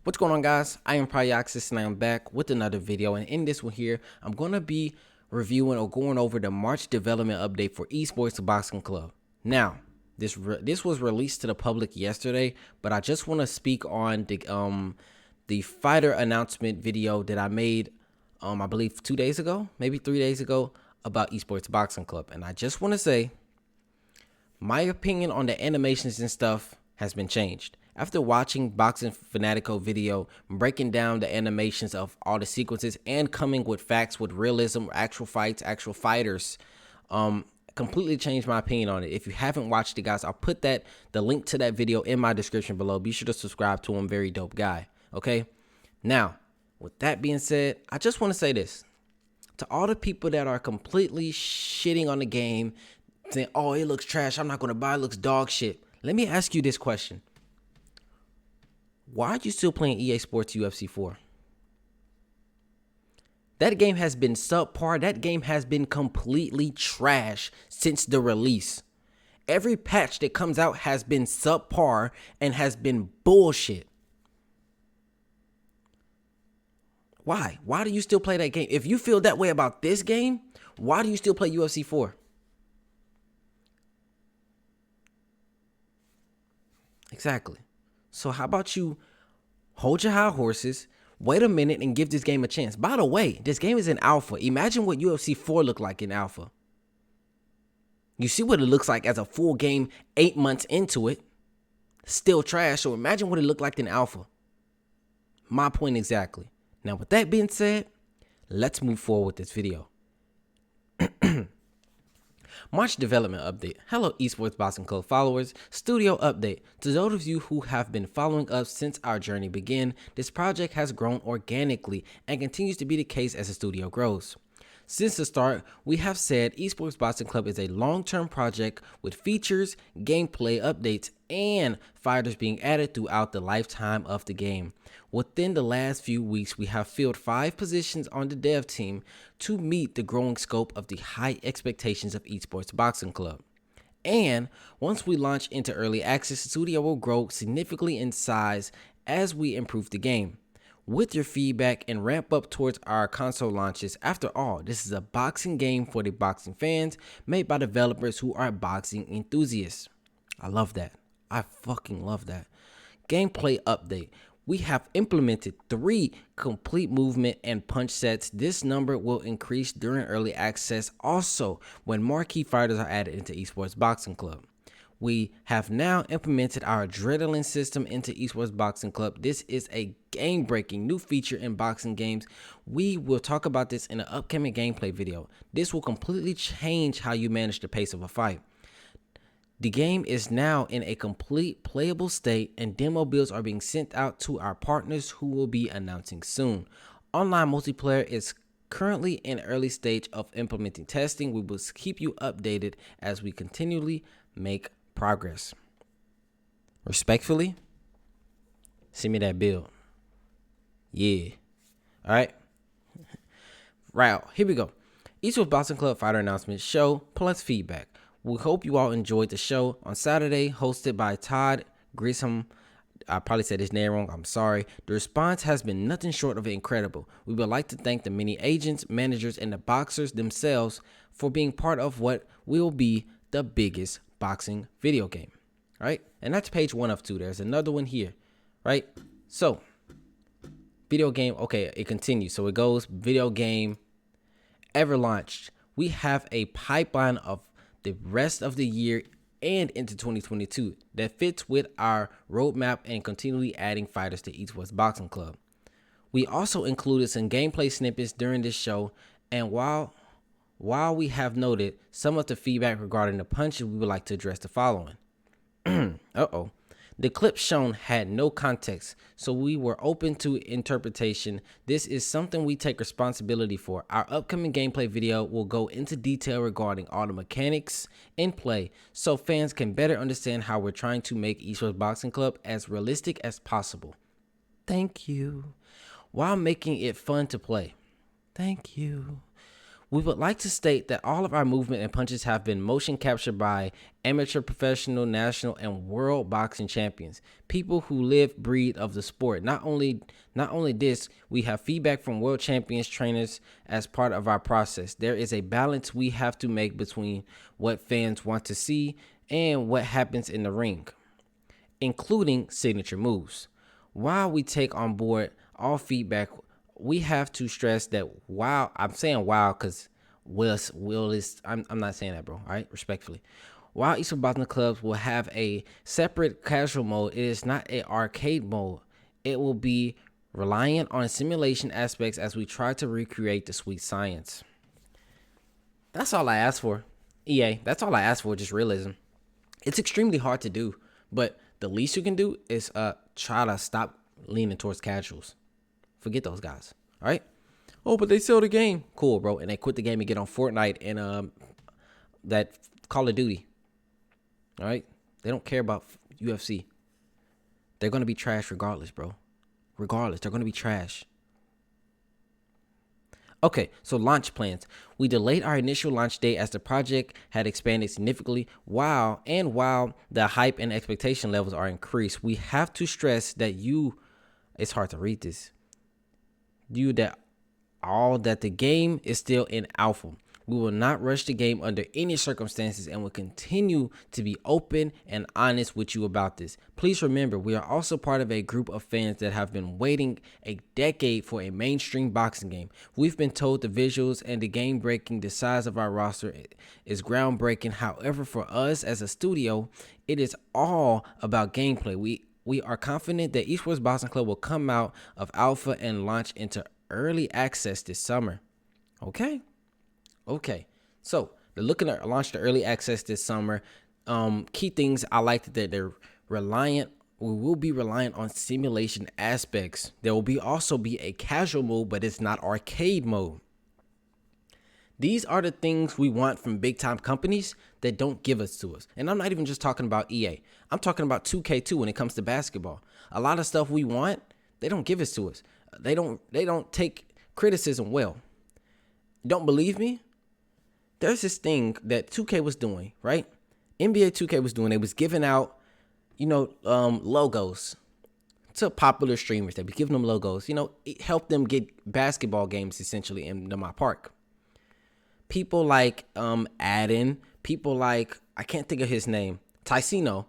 What's going on, guys? I am Pryoxis and I am back with another video, and in this one here I'm going to be reviewing or going over the March development update for Esports Boxing Club. Now, this was released to the public yesterday, but I just want to speak on the fighter announcement video that I made I believe 2 days ago, maybe 3 days ago, about Esports Boxing Club. And I just want to say my opinion on the animations and stuff has been changed. After watching Boxing Fanatico video breaking down the animations of all the sequences and coming with facts with realism, actual fights, actual fighters, completely changed my opinion on it. If you haven't watched it, guys, I'll put the link to that video in my description below. Be sure to subscribe to him. Very dope guy. Okay. Now, with that being said, I just want to say this to all the people that are completely shitting on the game, saying, "Oh, it looks trash. I'm not going to buy it. It looks dog shit." Let me ask you this question. Why are you still playing EA Sports UFC 4? That game has been subpar. That game has been completely trash since the release. Every patch that comes out has been subpar and has been bullshit. Why? Why do you still play that game? If you feel that way about this game, why do you still play UFC 4? Exactly. So how about you hold your high horses, wait a minute, and give this game a chance. By the way, this game is in alpha. Imagine what UFC 4 looked like in alpha. You see what it looks like as a full game 8 months into it. Still trash. So imagine what it looked like in alpha. My point exactly. Now, with that being said, let's move forward with this video. March development update. Hello, Esports Boxing Club followers. Studio update. To those of you who have been following us since our journey began, this project has grown organically and continues to be the case as the studio grows. Since the start, we have said Esports Boxing Club is a long-term project with features, gameplay updates, and fighters being added throughout the lifetime of the game. Within the last few weeks, we have filled 5 positions on the dev team to meet the growing scope of the high expectations of Esports Boxing Club. And once we launch into early access, the studio will grow significantly in size as we improve the game. With your feedback and ramp up towards our console launches. After all, this is a boxing game for the boxing fans, made by developers who are boxing enthusiasts. I love that. I fucking love that. Gameplay update. We have implemented 3 complete movement and punch sets. This number will increase during early access, also when marquee fighters are added into Esports Boxing Club. We have now implemented our adrenaline system into Esports Boxing Club. This is a game-breaking new feature in boxing games. We will talk about this in an upcoming gameplay video. This will completely change how you manage the pace of a fight. The game is now in a complete playable state, and demo builds are being sent out to our partners who will be announcing soon. Online multiplayer is currently in early stage of implementing testing. We will keep you updated as we continually make progress. Respectfully, send me that bill. Yeah. All right. Right. Here we go. Esports Boxing Club fighter announcement show plus feedback. We hope you all enjoyed the show on Saturday, hosted by Todd Grissom. I probably said his name wrong. I'm sorry. The response has been nothing short of incredible. We would like to thank the many agents, managers, and the boxers themselves for being part of what will be the biggest boxing video game. Right? And that's page 1 of 2. There's another one here. Right? So, video game. Okay, it continues. So it goes video game ever launched. We have a pipeline of the rest of the year and into 2022 that fits with our roadmap and continually adding fighters to Esports Boxing Club. We also included some gameplay snippets during this show, and while we have noted some of the feedback regarding the punches, we would like to address the following. The clip shown had no context, so we were open to interpretation. This is something we take responsibility for. Our upcoming gameplay video will go into detail regarding all the mechanics in play, so fans can better understand how we're trying to make Esports Boxing Club as realistic as possible. Thank you. While making it fun to play. Thank you. We would like to state that all of our movement and punches have been motion captured by amateur, professional, national, and world boxing champions, people who live, breathe of the sport. Not only this, we have feedback from world champions trainers as part of our process. There is a balance we have to make between what fans want to see and what happens in the ring, including signature moves. While we take on board all feedback, we have to stress that while I'm saying while because Will is I'm not saying that, bro. All right, respectfully. While each of Boston clubs will have a separate casual mode, it is not an arcade mode. It will be reliant on simulation aspects as we try to recreate the sweet science. That's all I asked for. EA, that's all I asked for, just realism. It's extremely hard to do, but the least you can do is try to stop leaning towards casuals. Forget those guys. All right. Oh, but they sell the game. Cool, bro. And they quit the game and get on Fortnite and that Call of Duty. All right. They don't care about UFC. They're gonna be trash regardless, bro. Regardless, they're gonna be trash. Okay, so launch plans. We delayed our initial launch date as the project had expanded significantly while the hype and expectation levels are increased. We have to stress that it's hard to read this. That the game is still in alpha. We will not rush the game under any circumstances and will continue to be open and honest with you about this. Please remember, we are also part of a group of fans that have been waiting a decade for a mainstream boxing game. We've been told the visuals and the game breaking, the size of our roster is groundbreaking. However, for us as a studio, it is all about gameplay. We are confident that Esports Boxing Club will come out of alpha and launch into early access this summer. Okay. So they're looking at launch to early access this summer. Key things I like that they're reliant. We will be reliant on simulation aspects. There will also be a casual mode, but it's not arcade mode. These are the things we want from big time companies that don't give us to us. And I'm not even just talking about EA. I'm talking about 2K2 when it comes to basketball. A lot of stuff we want, they don't give us to us. They don't take criticism well. Don't believe me? There's this thing that 2K was doing, right? NBA 2K was doing. They was giving out, logos to popular streamers. They be giving them logos. It helped them get basketball games essentially into my park. People like Adden, people like, I can't think of his name, Ticino.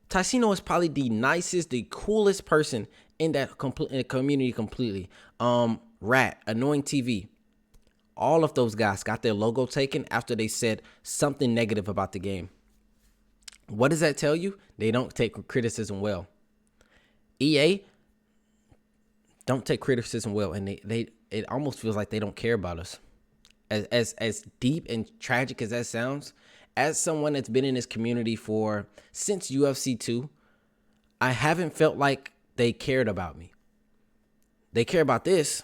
Ticino is probably the nicest, the coolest person in that community completely. Rat, Annoying TV. All of those guys got their logo taken after they said something negative about the game. What does that tell you? They don't take criticism well. EA don't take criticism well, and it almost feels like they don't care about us. As deep and tragic as that sounds, as someone that's been in this community since UFC 2, I haven't felt like they cared about me. They care about this.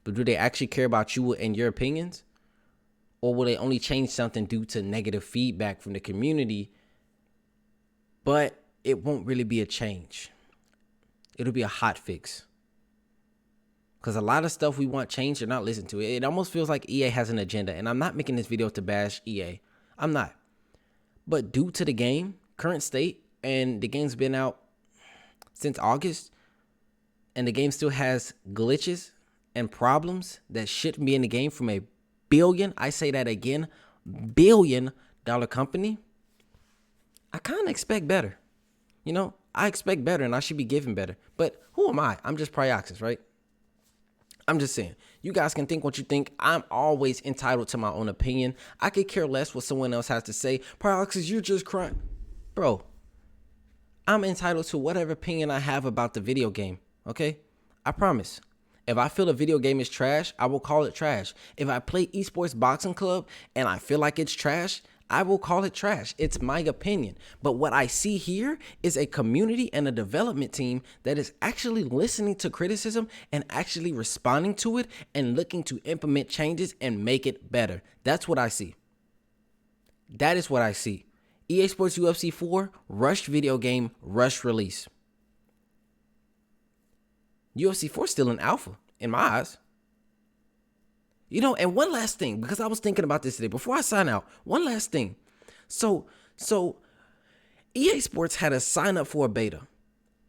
But do they actually care about you and your opinions? Or will they only change something due to negative feedback from the community, but it won't really be a change? It'll be a hot fix. Because a lot of stuff we want changed or not listened to. It almost feels like EA has an agenda. And I'm not making this video to bash EA. I'm not. But due to the game, current state, and the game's been out since August, and the game still has glitches and problems that shouldn't be in the game from a billion, I say that again, $1 billion company, I kind of expect better. I expect better and I should be given better. But who am I? I'm just Pryoxis, right? I'm just saying, you guys can think what you think. I'm always entitled to my own opinion. I could care less what someone else has to say. Pryoxis, you're just crying. Bro, I'm entitled to whatever opinion I have about the video game, okay? I promise. If I feel a video game is trash, I will call it trash. If I play Esports Boxing Club and I feel like it's trash, I will call it trash. It's my opinion. But what I see here is a community and a development team that is actually listening to criticism and actually responding to it and looking to implement changes and make it better. That's what I see. That is what I see. EA Sports UFC 4, rushed video game, rushed release. UFC 4 is still in alpha, in my eyes. You know, and one last thing, because I was thinking about this today before I sign out. One last thing. So EA Sports had to sign up for a beta.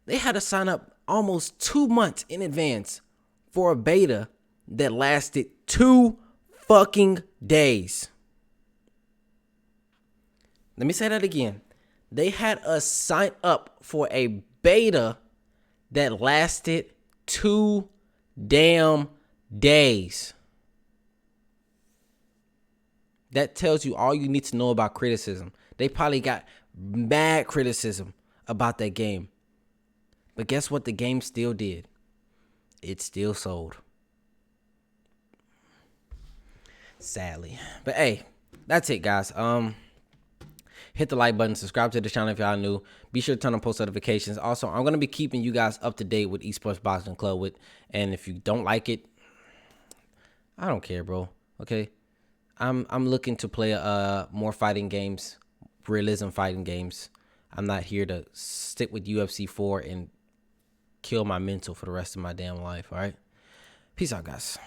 They had to sign up almost 2 months in advance for a beta that lasted 2 fucking days. Let me say that again. They had us sign up for a beta that lasted 2 damn days. That tells you all you need to know about criticism. They probably got mad criticism about that game. But guess what the game still did? It still sold. Sadly. But hey, that's it, guys. Hit the like button, subscribe to the channel if y'all new. Be sure to turn on post notifications. Also, I'm gonna be keeping you guys up to date with Esports Boxing Club and if you don't like it, I don't care, bro. Okay. I'm looking to play more fighting games, realism fighting games. I'm not here to stick with UFC 4 and kill my mental for the rest of my damn life, all right? Peace out, guys.